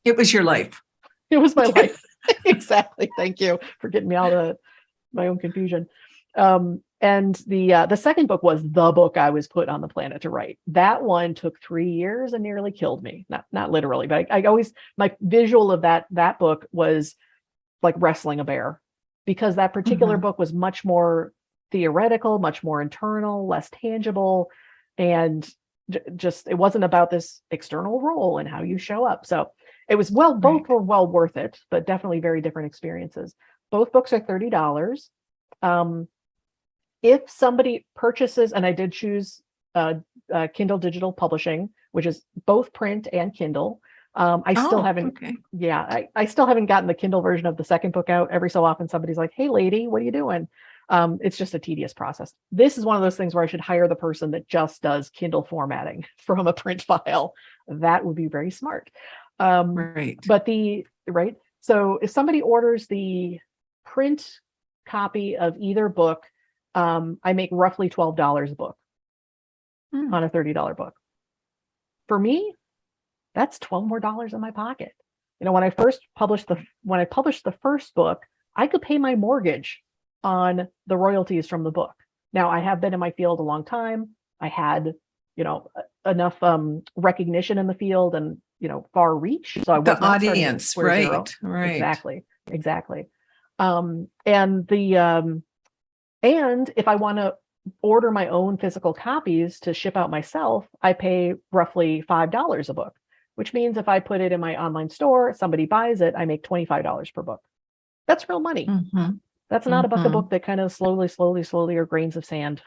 it was your life. it was my life. Exactly. Thank you for getting me out of my own confusion. And the second book was the book I was put on the planet to write. That one took 3 years and nearly killed me. Not literally, but I always, my visual of that book was like wrestling a bear, because that particular book was much more theoretical, much more internal, less tangible, and just, it wasn't about this external role and how you show up. So it was both were well worth it, but definitely very different experiences. Both books are $30. If somebody purchases, and I did choose Kindle digital publishing, which is both print and Kindle. I still haven't, I still haven't gotten the Kindle version of the second book out. Every so often somebody's like, hey lady, what are you doing? It's just a tedious process. This is one of those things where I should hire the person that just does Kindle formatting from a print file. That would be very smart. But so if somebody orders the print copy of either book, I make roughly $12 a book on a $30 book. For me, that's $12 more in my pocket. When I published the first book, I could pay my mortgage on the royalties from the book. Now, I have been in my field a long time. I had, enough recognition in the field and, far reach. So I was the not audience, right? Exactly. And if I want to order my own physical copies to ship out myself, I pay roughly $5 a book, which means if I put it in my online store, somebody buys it, I make $25 per book. That's real money. That's not a book that kind of slowly are grains of sand,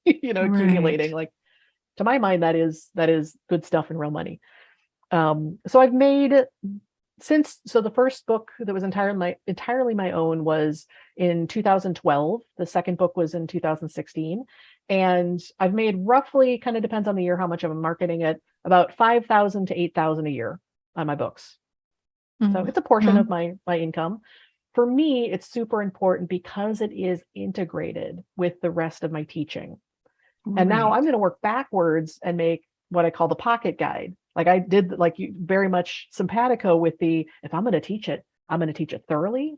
accumulating. Like, to my mind, that is good stuff and real money. So I've made the first book that was entirely my own was in 2012. The second book was in 2016. And I've made roughly, kind of depends on the year how much I'm marketing it, about $5,000 to $8,000 a year on my books. So it's a portion of my income. For me, it's super important because it is integrated with the rest of my teaching. And now I'm going to work backwards and make what I call the pocket guide. Like I did, like you, very much simpatico with if I'm going to teach it, I'm going to teach it thoroughly.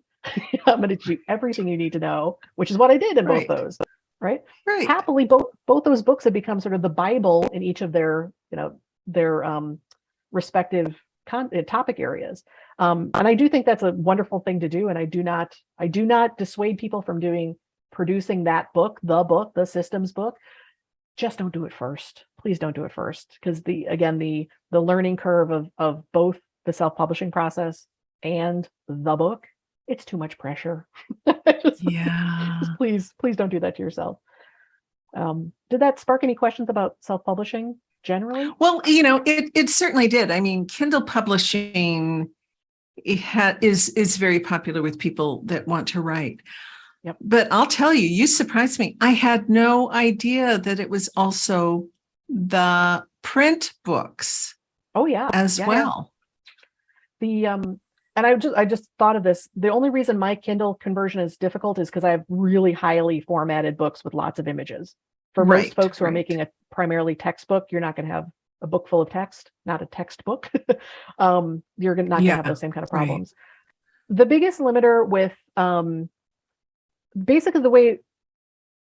I'm going to teach you everything you need to know, which is what I did in both those. Right. Happily, both those books have become sort of the Bible in each of their respective topic areas. And I do think that's a wonderful thing to do. And I do not dissuade people from producing that book, the systems book. Just don't do it first. Please don't do it first. Because the learning curve of both the self-publishing process and the book, it's too much pressure. just please don't do that to yourself. Did that spark any questions about self-publishing generally? Well, it certainly did. I mean, Kindle publishing is very popular with people that want to write. Yep. But I'll tell you, you surprised me. I had no idea that it was also the print books. Oh yeah, as well. Yeah. And I just thought of this. The only reason my Kindle conversion is difficult is because I have really highly formatted books with lots of images. For most folks who are making a primarily textbook, you're not going to have a book full of text, not a textbook. You're not going to have those same kind of problems. The biggest limiter with basically the way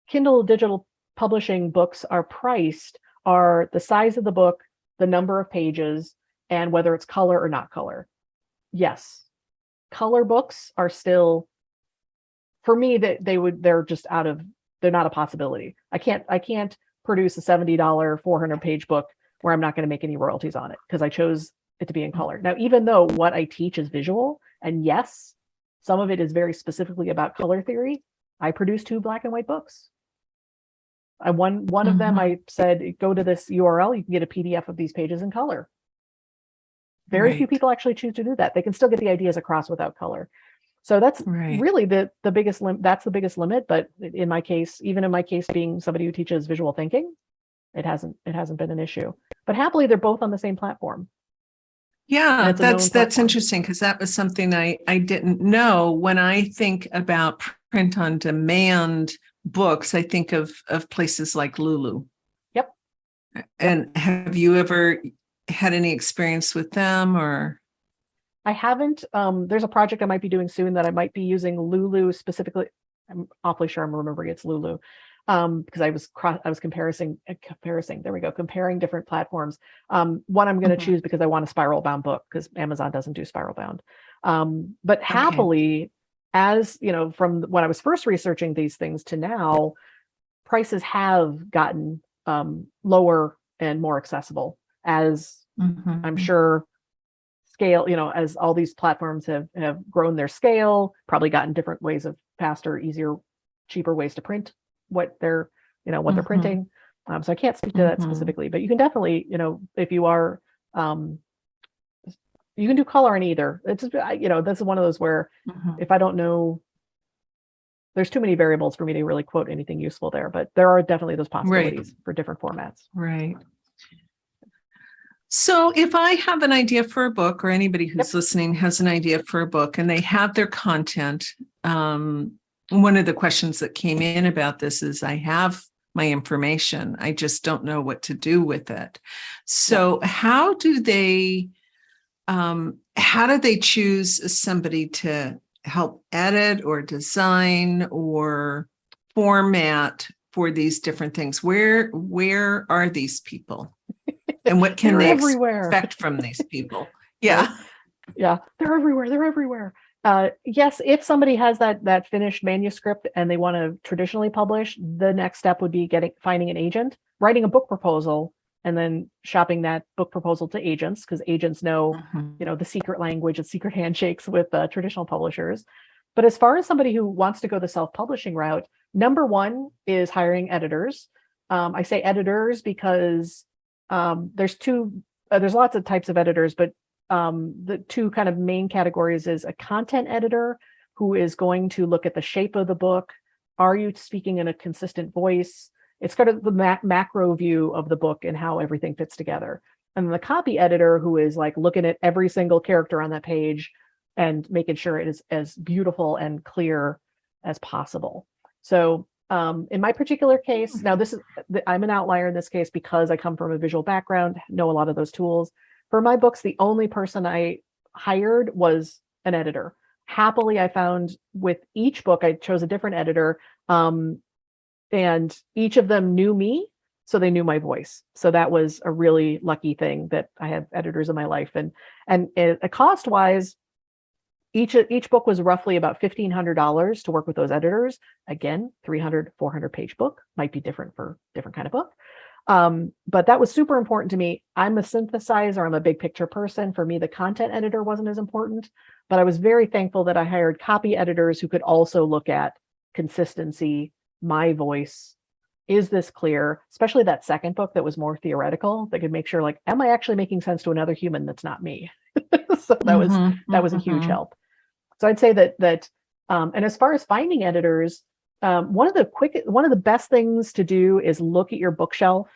Kindle digital publishing books are priced are the size of the book, the number of pages, and whether it's color or not color. Yes, color books are still, for me, they're not a possibility. I can't produce a $70 400 page book where I'm not going to make any royalties on it because I chose it to be in color. Now, even though what I teach is visual, and yes, some of it is very specifically about color theory, I produce 2 black and white books. One of them, I said, go to this URL, you can get a PDF of these pages in color. Very few people actually choose to do that. They can still get the ideas across without color. So that's really the biggest limit. That's the biggest limit. But in my case, being somebody who teaches visual thinking, it hasn't been an issue. But happily, they're both on the same platform. Yeah, it's a known that's platform. interesting because that was something I didn't know. When I think about print on demand books, I think of places like Lulu. Yep. And have you ever had any experience with them or? I haven't. There's a project I might be doing soon that I might be using Lulu specifically. I'm awfully sure I'm remembering it's Lulu, because I was comparing different platforms. One I'm going to choose because I want a spiral bound book because Amazon doesn't do spiral bound. But happily, as you know, from when I was first researching these things to now, prices have gotten lower and more accessible as I'm sure scale, as all these platforms have grown their scale, probably gotten different ways of faster, easier, cheaper ways to print what they're printing. So I can't speak to that specifically, but you can definitely, if you are, you can do color in either. It's, this is one of those where if I don't know, there's too many variables for me to really quote anything useful there, but there are definitely those possibilities for different formats. Right. So if I have an idea for a book, or anybody who's listening has an idea for a book and they have their content, one of the questions that came in about this is I have my information. I just don't know what to do with it. So how do they choose somebody to help edit or design or format for these different things? Where are these people? And what can they expect from these people? Yeah. Right? Yeah, they're everywhere. Yes, if somebody has that finished manuscript and they want to traditionally publish, the next step would be finding an agent, writing a book proposal, and then shopping that book proposal to agents, because agents know, the secret language and secret handshakes with traditional publishers. But as far as somebody who wants to go the self-publishing route, number one is hiring editors. I say editors because there's lots of types of editors, but the two kind of main categories is a content editor who is going to look at the shape of the book. Are you speaking in a consistent voice? It's kind of the macro view of the book and how everything fits together. And then the copy editor who is like looking at every single character on that page and making sure it is as beautiful and clear as possible. So in my particular case, now I'm an outlier in this case because I come from a visual background, know a lot of those tools. For my books, the only person I hired was an editor. Happily, I found with each book, I chose a different editor, and each of them knew me, so they knew my voice. So that was a really lucky thing that I have editors in my life. And cost-wise, each book was roughly about $1,500 to work with those editors. Again, 300, 400 page book might be different for different kind of book. But that was super important to me. I'm a synthesizer. I'm a big picture person. For me, the content editor wasn't as important, but I was very thankful that I hired copy editors who could also look at consistency, my voice. Is this clear? Especially that second book that was more theoretical, that could make sure, like, am I actually making sense to another human that's not me? So that was a huge help. So I'd say that and as far as finding editors, one of the best things to do is look at your bookshelf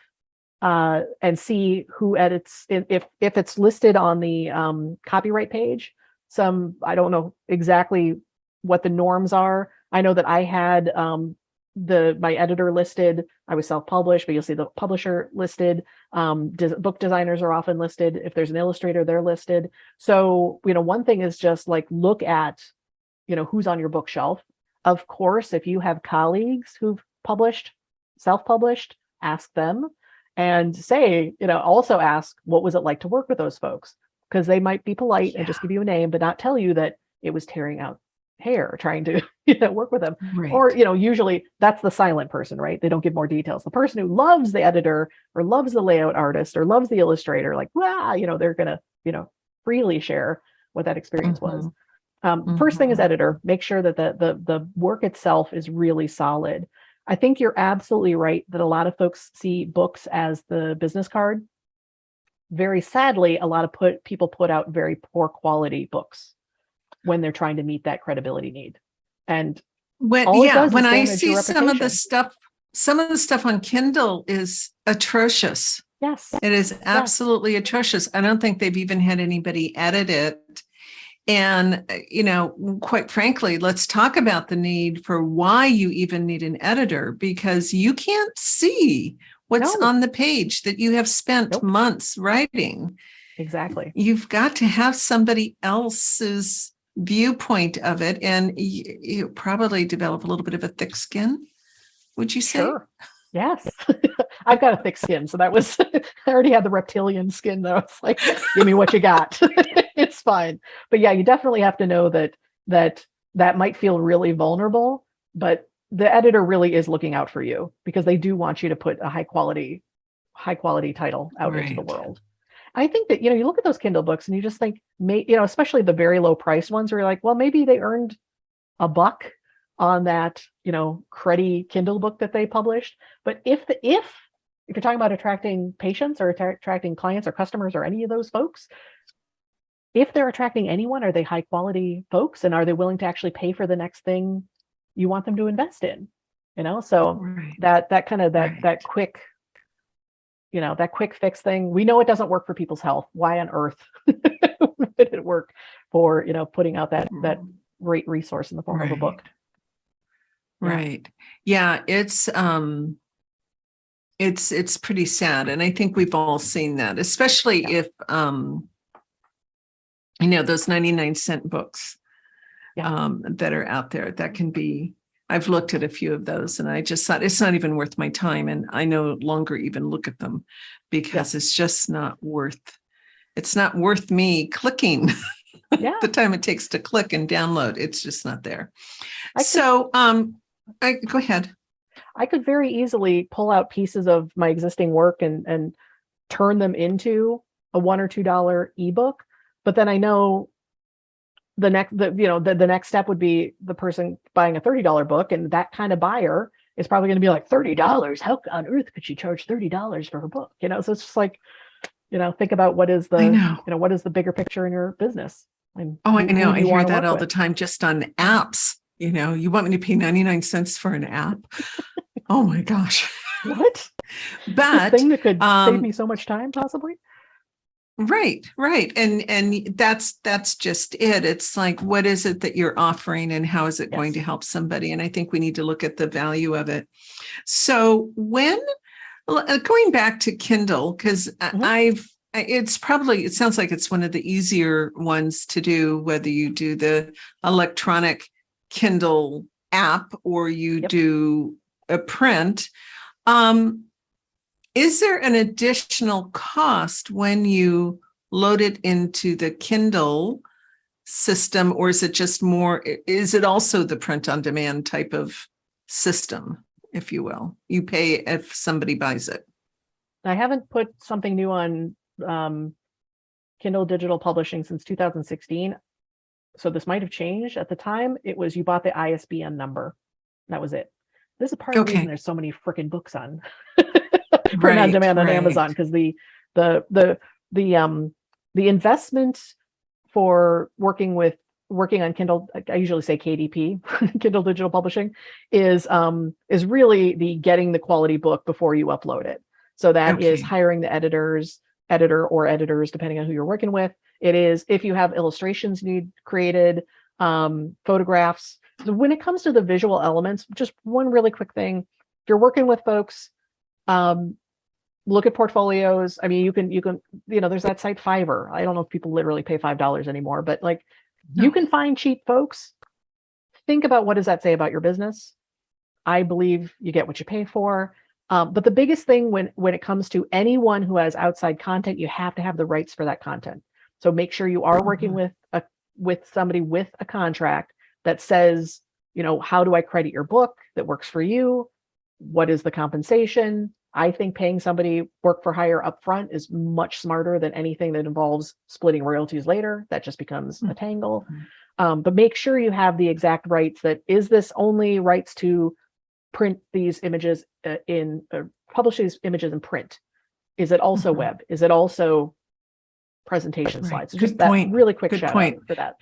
and see who edits. If it's listed on the copyright page, I don't know exactly what the norms are. I know that I had my editor listed. I was self-published, but you'll see the publisher listed. Book designers are often listed. If there's an illustrator, they're listed. So, one thing is just like look at, who's on your bookshelf. Of course, if you have colleagues who've published, self-published, ask them and say, also ask, what was it like to work with those folks? Because they might be polite and just give you a name, but not tell you that it was tearing out hair trying to work with them. Right. Or usually that's the silent person, right? They don't give more details. The person who loves the editor or loves the layout artist or loves the illustrator, like they're gonna freely share what that experience was. First thing is editor. Make sure that the work itself is really solid. I think you're absolutely right that a lot of folks see books as the business card. Very sadly, a lot of people put out very poor quality books when they're trying to meet that credibility need. And when I see some of the stuff on Kindle is atrocious. Yes. It is absolutely atrocious. I don't think they've even had anybody edit it. And, quite frankly, let's talk about the need for why you even need an editor, because you can't see what's on the page that you have spent months writing. Exactly. You've got to have somebody else's viewpoint of it, and you probably develop a little bit of a thick skin. Would you say? Sure. Yes. I've got a thick skin, so that was I already had the reptilian skin though. It's like, give me what you got. It's fine. But yeah, you definitely have to know that might feel really vulnerable, but the editor really is looking out for you, because they do want you to put a high quality title out into the world. I think that, you look at those Kindle books and you just think, especially the very low priced ones where you're like, well, maybe they earned $1 on that, cruddy Kindle book that they published. But if you're talking about attracting patients or attracting clients or customers or any of those folks, if they're attracting anyone, are they high quality folks, and are they willing to actually pay for the next thing you want them to invest in? So that kind of that quick, that quick fix thing, we know it doesn't work for people's health. Why on earth would it work for, putting out that great resource in the form of a book? Right. Yeah, it's pretty sad. And I think we've all seen that, especially if, those 99-cent books that are out there, that can be, I've looked at a few of those and I just thought it's not even worth my time. And I no longer even look at them because it's just it's not worth me clicking the time it takes to click and download. It's just not there. Go ahead. I could very easily pull out pieces of my existing work and turn them into a $1 or $2 ebook. But then I know the next step would be the person buying a $30 book, and that kind of buyer is probably going to be like, $30? How on earth could she charge $30 for her book? So it's just like, think about what is the bigger picture in your business. And I know. I hear that all the time, just on apps. You want me to pay 99 cents for an app? Oh my gosh. What? But this thing that could save me so much time, possibly. Right. And that's just it. It's like, what is it that you're offering and how is it going to help somebody? And I think we need to look at the value of it. So going back to Kindle, because it sounds like it's one of the easier ones to do, whether you do the electronic Kindle app or you do a print. Is there an additional cost when you load it into the Kindle system, or is it just is it also the print on demand type of system, if you will? You pay if somebody buys it. I haven't put something new on Kindle digital publishing since 2016. So this might have changed. At the time, it was you bought the ISBN number. That was it. This is part of the reason there's so many freaking books on print on demand on Amazon, because the investment for working on Kindle, I usually say KDP, Kindle digital publishing, is really the getting the quality book before you upload it. So that is hiring the editor or editors, depending on who you're working with. It is if you have illustrations need created, photographs. So when it comes to the visual elements, just one really quick thing: if you're working with folks, look at portfolios. I mean, you can, there's that site Fiverr. I don't know if people literally pay $5 anymore, but you can find cheap folks. Think about, what does that say about your business? I believe you get what you pay for. But the biggest thing when it comes to anyone who has outside content, you have to have the rights for that content. So make sure you are working with somebody with a contract that says, how do I credit your book that works for you? What is the compensation? I think paying somebody work for hire upfront is much smarter than anything that involves splitting royalties later. That just becomes a tangle. But make sure you have the exact rights. That is this only rights to print these images publish these images in print? Is it also web? Is it also presentation slides? So just that really quick shout out for that.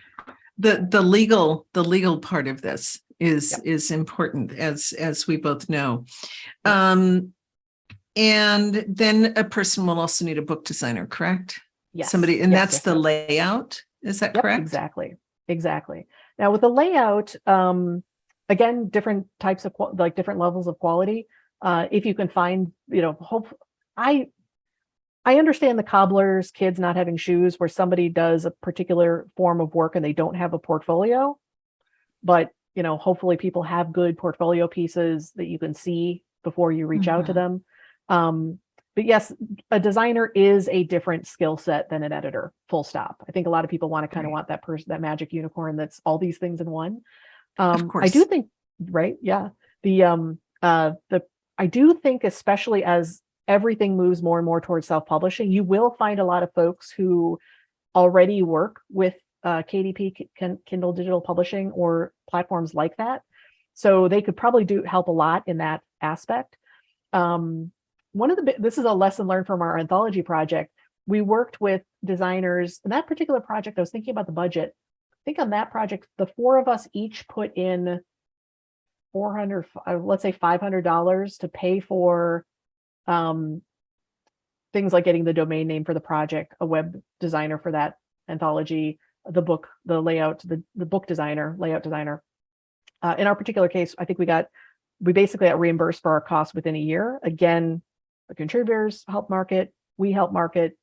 The legal part of this is important, as we both know. And then a person will also need a book designer, correct? Yes. Somebody, and yes, that's yes, the yes. layout. Is that Yep, correct? exactly. Now with the layout, again, different types of like different levels of quality. If you can find, I understand the cobbler's kids not having shoes, where somebody does a particular form of work and they don't have a portfolio, but hopefully people have good portfolio pieces that you can see before you reach out to them. But yes, a designer is a different skill set than an editor, full stop. I think a lot of people want to kind of want that person, that magic unicorn that's all these things in one. Of course. I do think, right? Yeah. I do think, especially as everything moves more and more towards self-publishing, you will find a lot of folks who already work with KDP, Kindle Digital Publishing, or platforms like that. So they could probably help a lot in that aspect. This is a lesson learned from our anthology project. We worked with designers in that particular project. I was thinking about the budget. I think on that project, the four of us each put in $400, let's say $500 to pay for things like getting the domain name for the project, a web designer for that anthology, the book, the layout, the book designer, layout designer. In our particular case, I think we basically got reimbursed for our costs within a year. Again, the contributors help market, we help market,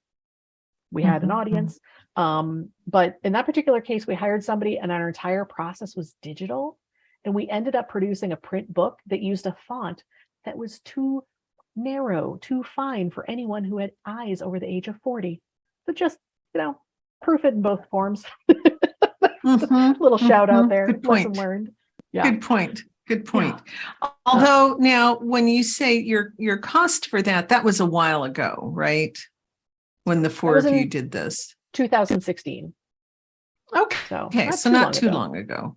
we had an audience. But in that particular case, we hired somebody and our entire process was digital. And we ended up producing a print book that used a font that was too narrow, too fine for anyone who had eyes over the age of 40. So just, proof it in both forms. Little shout out there. Good point. Lesson learned. Yeah. Good point. Yeah. Uh, Although now, when you say your cost for that was a while ago, right? When the four of you did this. 2016. Okay. So not too long ago.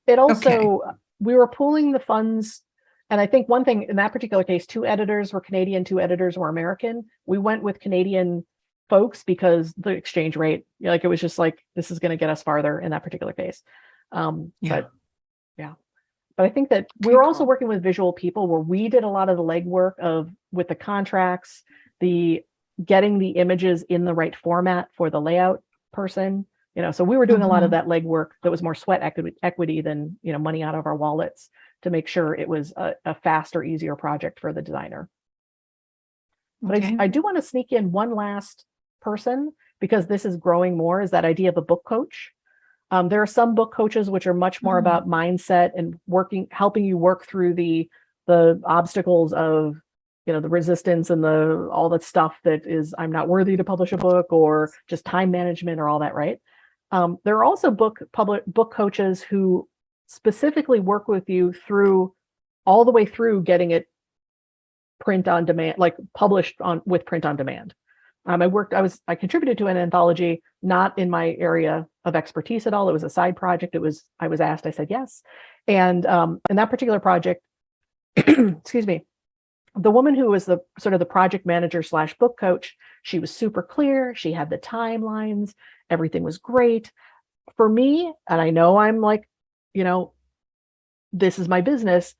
It also, we were pooling the funds. And I think one thing in that particular case, 2 editors were Canadian, 2 editors were American. We went with Canadian folks because the exchange rate, it was just like, this is going to get us farther in that particular case. But I think that we were also working with visual people, where we did a lot of the legwork with the contracts, the getting the images in the right format for the layout person. So we were doing a lot of that legwork that was more sweat equity than, money out of our wallets, to make sure it was a faster, easier project for the designer. But I do want to sneak in one last person, because this is growing more, is that idea of a book coach. There are some book coaches which are much more about mindset and helping you work through the obstacles of, the resistance and all that stuff that is, I'm not worthy to publish a book, or just time management, or all that, right? There are also book coaches who specifically work with you all the way through getting it print on demand, like published with print on demand. I contributed to an anthology, not in my area of expertise at all. It was a side project. I was asked, I said yes. And in that particular project, excuse me, the woman who was the sort of the project manager / book coach, she was super clear. She had the timelines. Everything was great for me. And I know I'm like, this is my business.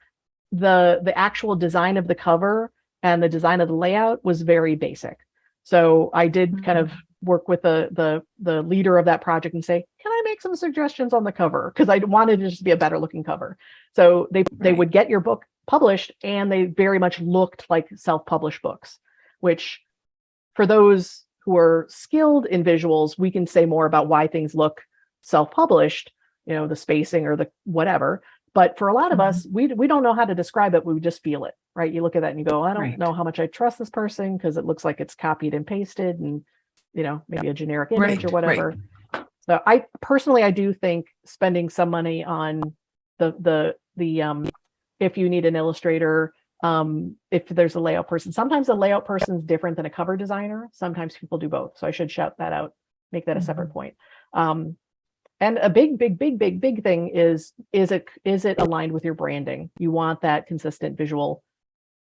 The actual design of the cover and the design of the layout was very basic. So I did kind of work with the leader of that project and say, can I make some suggestions on the cover? Because I wanted it to just be a better looking cover. So they would get your book published, and they very much looked like self-published books, which for those who are skilled in visuals, we can say more about why things look self-published, the spacing or the whatever. But for a lot of us, we don't know how to describe it. We just feel it, right? You look at that and you go, I don't know how much I trust this person, because it looks like it's copied and pasted, and maybe a generic image or whatever. So I personally do think spending some money on the if you need an illustrator, if there's a layout person, sometimes a layout person is different than a cover designer. Sometimes people do both. So I should shout that out, make that a separate point. And a big thing is it aligned with your branding? You want that consistent visual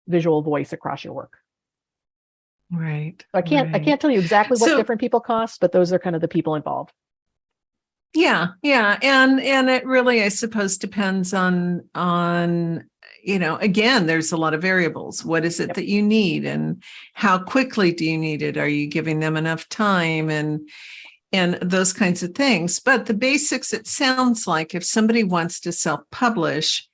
voice across your work. Right. So I can't tell you exactly what different people cost, but those are kind of the people involved. Yeah. And it really, I suppose, depends on again, there's a lot of variables. What is it Yep. that you need, and how quickly do you need it? Are you giving them enough time, and those kinds of things? But the basics, it sounds like if somebody wants to self-publish,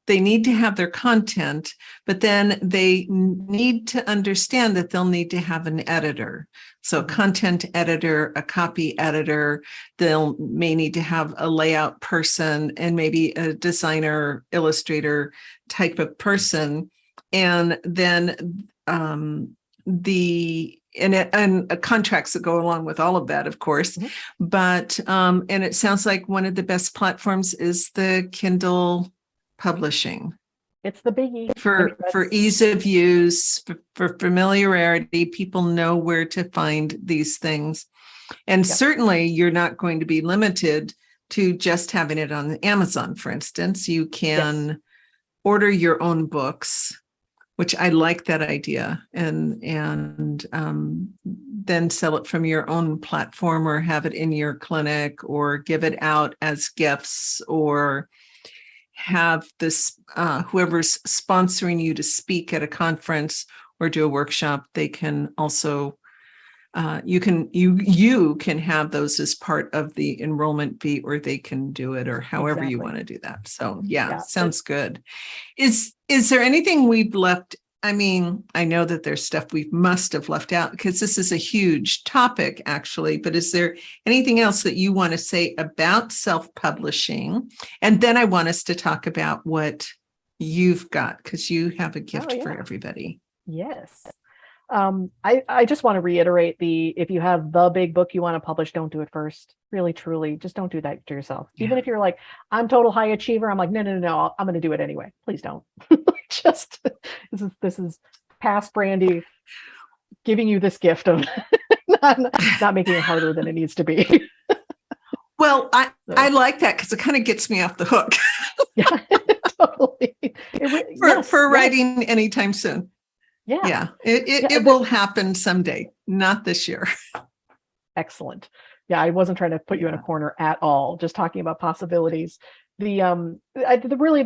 they need to have their content, but then they need to understand that they'll need to have an editor. So a content editor, a copy editor, they'll may need to have a layout person and maybe a designer, illustrator type of person. And then contracts that go along with all of that, of course. Mm-hmm. But and it sounds like one of the best platforms is the Kindle publishing. It's the biggie for ease of use, for familiarity. People know where to find these things, and certainly you're not going to be limited to just having it on Amazon. For instance, you can order your own books, which I like that idea, and then sell it from your own platform, or have it in your clinic, or give it out as gifts, or have this whoever's sponsoring you to speak at a conference or do a workshop, they can also you can have those as part of the enrollment fee, or they can do it, or however you want to do that. So sounds good. Is there anything we've left? I mean, I know that there's stuff we must have left out, because this is a huge topic, actually, but is there anything else that you want to say about self-publishing? And then I want us to talk about what you've got, because you have a gift for everybody. Yes. I just want to reiterate if you have the big book you want to publish, don't do it first. Really, truly, just don't do that to yourself. Yeah. Even if you're like, I'm total high achiever, I'm like, no, I'm going to do it anyway. Please don't. Just this is past Brandy giving you this gift of not making it harder than it needs to be. Well, I like that, because it kind of gets me off the hook. Yeah, totally. For writing anytime soon. Yeah. It will happen someday, not this year. Excellent. Yeah, I wasn't trying to put you in a corner at all. Just talking about possibilities. The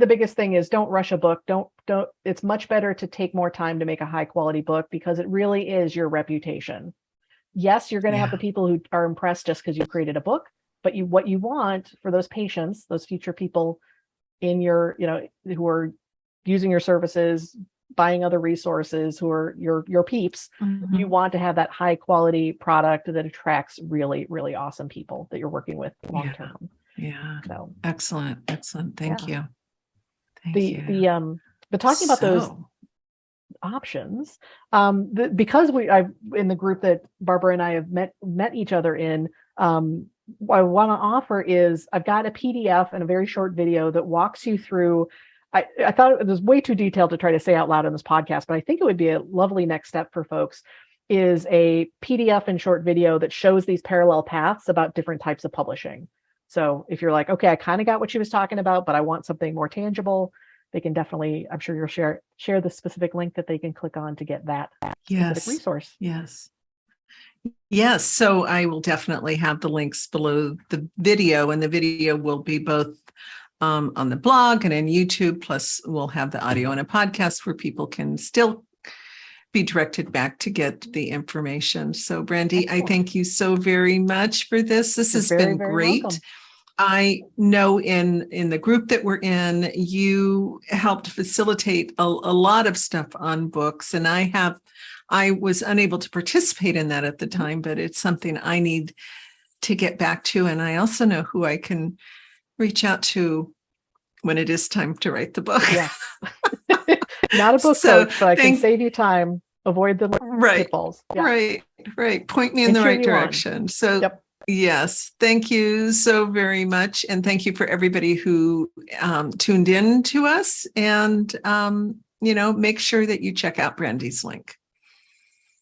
biggest thing is don't rush a book. Don't. It's much better to take more time to make a high quality book, because it really is your reputation. Yes, you're going to have the people who are impressed just because you created a book, but what you want for those patients, those future people in your, who are using your services, buying other resources, who are your peeps, you want to have that high quality product that attracts really, really awesome people that you're working with long term. Yeah. So excellent. Thank you. Thank you. But talking about those options, because I've in the group that Barbara and I have met each other in, what I want to offer is I've got a PDF and a very short video that walks you through. I thought it was way too detailed to try to say out loud on this podcast, but I think it would be a lovely next step for folks, is a PDF and short video that shows these parallel paths about different types of publishing. So if you're like, okay, I kind of got what she was talking about, but I want something more tangible, they can definitely, I'm sure you'll share the specific link that they can click on to get that specific resource. Yes. So I will definitely have the links below the video, and the video will be both on the blog and in YouTube. Plus, we'll have the audio and a podcast where people can still be directed back to get the information. So, Brandy, excellent. I thank you so very much for this. This has been great. Welcome. I know in the group that we're in, you helped facilitate a lot of stuff on books, and I was unable to participate in that at the time, but it's something I need to get back to. And I also know who I can reach out to when it is time to write the book. Yes. Not a book coach, but I can save you time, avoid the pitfalls. Yeah. Right. Point me in the right direction. So yes, thank you so very much. And thank you for everybody who tuned in to us, and make sure that you check out Brandy's link.